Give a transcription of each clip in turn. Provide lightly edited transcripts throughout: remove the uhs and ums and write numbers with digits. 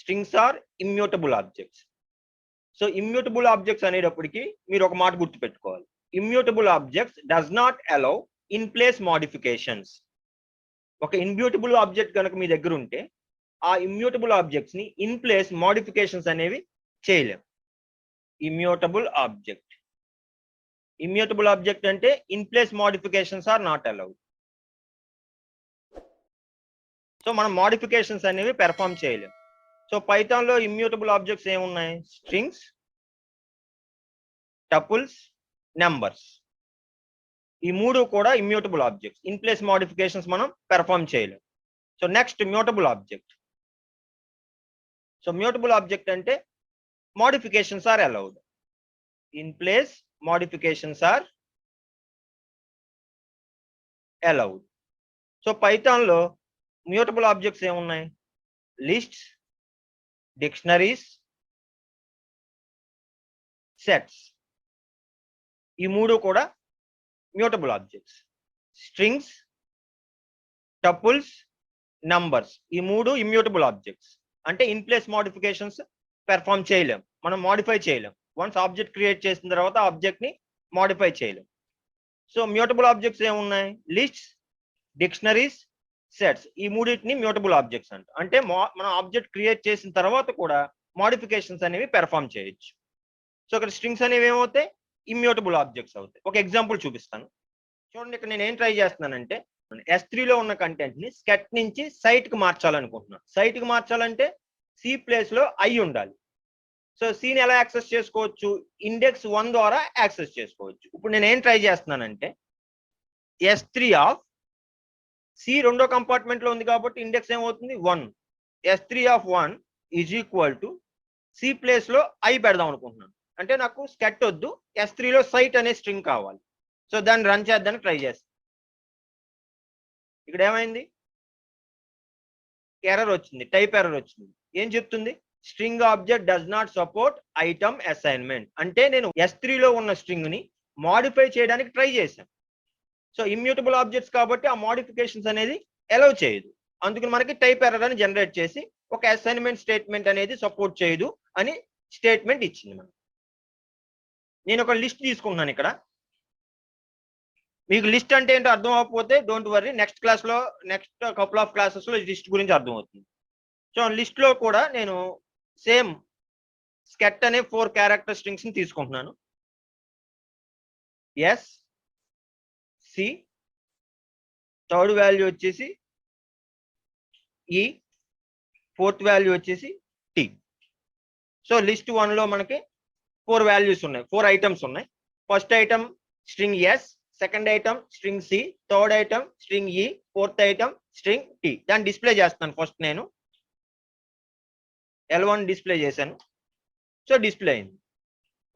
Strings are immutable objects. So immutable objects అనేటప్పటికి మీరు ఒక మాట గుర్తుపెట్టుకోవాలి. Immutable objects does not allow in place modifications. ఒక ఇమ్యూటబుల్ ఆబ్జెక్ట్ కనుక మీ దగ్గర ఉంటే ఆ ఇమ్యూటబుల్ ఆబ్జెక్ట్స్ ని ఇన్ ప్లేస్ మోడిఫికేషన్స్ అనేవి చేయలేం. ఇమ్యూటబుల్ ఆబ్జెక్ట్, ఇమ్యూటబుల్ ఆబ్జెక్ట్ అంటే in place modifications are not allowed. So మనం మోడిఫికేషన్స్ అనేవి పెర్ఫామ్ చేయలేం. సో పైథాన్ లో ఇమ్యూటబుల్ ఆబ్జెక్ట్స్ ఏమున్నాయి? Strings, tuples, numbers. ఈ మూడు కూడా immutable objects. In place modifications మనం పెర్ఫామ్ చేయలేం. So next mutable object. So mutable object అంటే modifications are allowed. In place modifications are allowed. So Python లో మ్యూటబుల్ ఆబ్జెక్ట్స్ ఏమున్నాయి? Lists, dictionaries, sets. ఈ మూడు కూడా mutable objects. Strings, tuples, numbers ఈ మూడు ఇమ్యూటబుల్ ఆబ్జెక్ట్స్. అంటే ఇన్ ప్లేస్ మోడిఫికేషన్స్ పెర్ఫామ్ చేయలేం, మనం మోడిఫై చేయలేం. వన్స్ ఆబ్జెక్ట్ క్రియేట్ చేసిన తర్వాత ఆబ్జెక్ట్ ని మోడిఫై చేయలేం. సో మ్యూటబుల్ ఆబ్జెక్ట్స్ ఏమున్నాయి? Lists, dictionaries, sets. ఈ మూడింటిని మ్యూటబుల్ ఆబ్జెక్ట్స్ అంట. అంటే మనం ఆబ్జెక్ట్ క్రియేట్ చేసిన తర్వాత కూడా మోడిఫికేషన్స్ అనేవి పెర్ఫామ్ చేయొచ్చు. సో ఇక్కడ స్ట్రింగ్స్ అనేవి ఏమవుతాయి? ఇమ్యూటబుల్ ఆబ్జెక్ట్స్ అవుతాయి. ఒక ఎగ్జాంపుల్ చూపిస్తాను చూడండి. ఇక్కడ నేను ఏం ట్రై చేస్తున్నానంటే S3 లో ఉన్న కంటెంట్ ని స్కెట్ నుంచి సైట్ కి మార్చాలనుకుంటున్నాను. సైట్ కి మార్చాలంటే సి ప్లేస్ లో ఐ ఉండాలి. సో సిని ఎలా యాక్సెస్ చేసుకోవచ్చు? ఇండెక్స్ 1 ద్వారా యాక్సెస్ చేసుకోవచ్చు. ఇప్పుడు నేను ఏం ట్రై చేస్తున్నానంటే S3 ఆఫ్ సి రెండో కంపార్ట్మెంట్ లో ఉంది కాబట్టి ఇండెక్స్ ఏమవుతుంది? 1. S3 of 1 is equal to C place లో ఐ పెడదాం అనుకుంటున్నాను. అంటే నాకు స్కెట్ వద్దు, S3 లో సైట్ అనే స్ట్రింగ్ కావాలి. సో దాన్ని రన్ చేద్దానికి ట్రై చేస్తాను. ఇక్కడ ఏమైంది? ఎర్రర్ వచ్చింది, టైప్ ఎర్రర్ వచ్చింది. ఏం చెప్తుంది? String object does not support item assignment. అంటే నేను S3 లో ఉన్న స్ట్రింగ్ ని మోడిఫై చేయడానికి ట్రై చేశాను. సో ఇమ్యూటబుల్ ఆబ్జెక్ట్స్ కాబట్టి ఆ మోడిఫికేషన్స్ అనేది అలౌ చేయదు. అందుకని మనకి టైప్ ఎర్రర్ అని జనరేట్ చేసి ఒక అసైన్మెంట్ స్టేట్మెంట్ అనేది సపోర్ట్ చేయదు అని స్టేట్మెంట్ ఇచ్చింది మనకి. నేను ఒక లిస్ట్ తీసుకున్నాను. ఇక్కడ మీకు లిస్ట్ అంటే ఏంటో అర్థం అవ్వకపోతే డోంట్ వర్రీ, నెక్స్ట్ క్లాస్లో నెక్స్ట్ కపుల్ ఆఫ్ క్లాసెస్లో లిస్ట్ గురించి అర్థమవుతుంది. సో లిస్ట్లో కూడా నేను సేమ్ స్కెట్ అనే 4 క్యారెక్టర్ స్ట్రింగ్స్ని తీసుకుంటున్నాను. ఎస్, సి, థర్డ్ వాల్యూ వచ్చేసి ఈ, ఫోర్త్ వాల్యూ వచ్చేసి టి. సో లిస్ట్ 1లో మనకి 4 వాల్యూస్ ఉన్నాయి, 4 ఐటమ్స్ ఉన్నాయి. First item string S, second item string C, third item string E, fourth item string T. దాన్ని డిస్ప్లే చేస్తాను. ఫస్ట్ నేను L1 డిస్ప్లే చేశాను. సో డిస్ప్లే అయింది.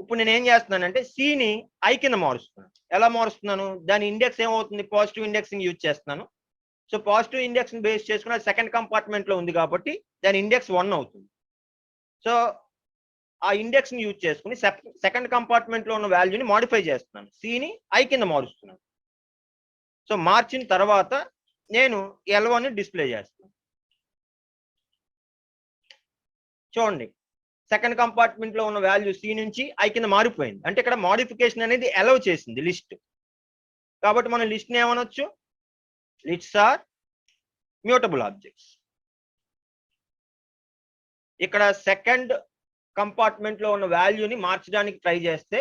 ఇప్పుడు నేను ఏం చేస్తున్నానంటే సిని ఐ కింద మారుస్తున్నాను. ఎలా మారుస్తున్నాను? దాని ఇండెక్స్ ఏమవుతుంది? పాజిటివ్ ఇండెక్సింగ్ యూజ్ చేస్తున్నాను. సో పాజిటివ్ ఇండెక్స్ బేస్ చేసుకున్న సెకండ్ కంపార్ట్మెంట్ లో ఉంది కాబట్టి దాని ఇండెక్స్ 1 అవుతుంది. సో ఆ ఇండెక్స్ ని యూజ్ చేసుకుని సెకండ్ కంపార్ట్మెంట్ లో ఉన్న వాల్యూని మాడిఫై చేస్తున్నాను. సిని ఐ కింద మారుస్తున్నాను. సో మార్చిన తర్వాత నేను L1 ని డిస్ప్లే చేస్తున్నాను. చూడండి, సెకండ్ కంపార్ట్మెంట్ లో ఉన్న వాల్యూ సి నుంచి ఐ కింద మారిపోయింది. అంటే ఇక్కడ మోడిఫికేషన్ అనేది అలౌ చేసింది లిస్ట్. కాబట్టి మనం లిస్ట్ ని ఏమనొచ్చు? Lists are mutable objects. ఇక్కడ సెకండ్ కంపార్ట్మెంట్ లో ఉన్న వాల్యూని మార్చడానికి ట్రై చేస్తే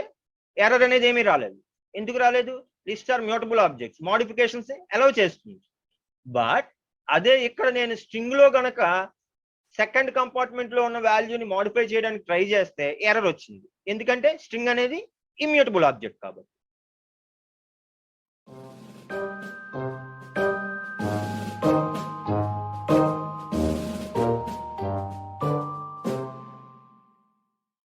ఎర్రర్ అనేది ఏమీ రాలేదు. ఎందుకు రాలేదు? List are mutable objects, modifications allow చేస్తుంది. బట్ అదే ఇక్కడ నేను స్ట్రింగ్ లో గనక సెకండ్ కంపార్ట్మెంట్ లో ఉన్న వాల్యూని మోడిఫై చేయడానికి ట్రై చేస్తే ఎర్రర్ వచ్చింది. ఎందుకంటే స్ట్రింగ్ అనేది ఇమ్యూటబుల్ ఆబ్జెక్ట్ కాబట్టి.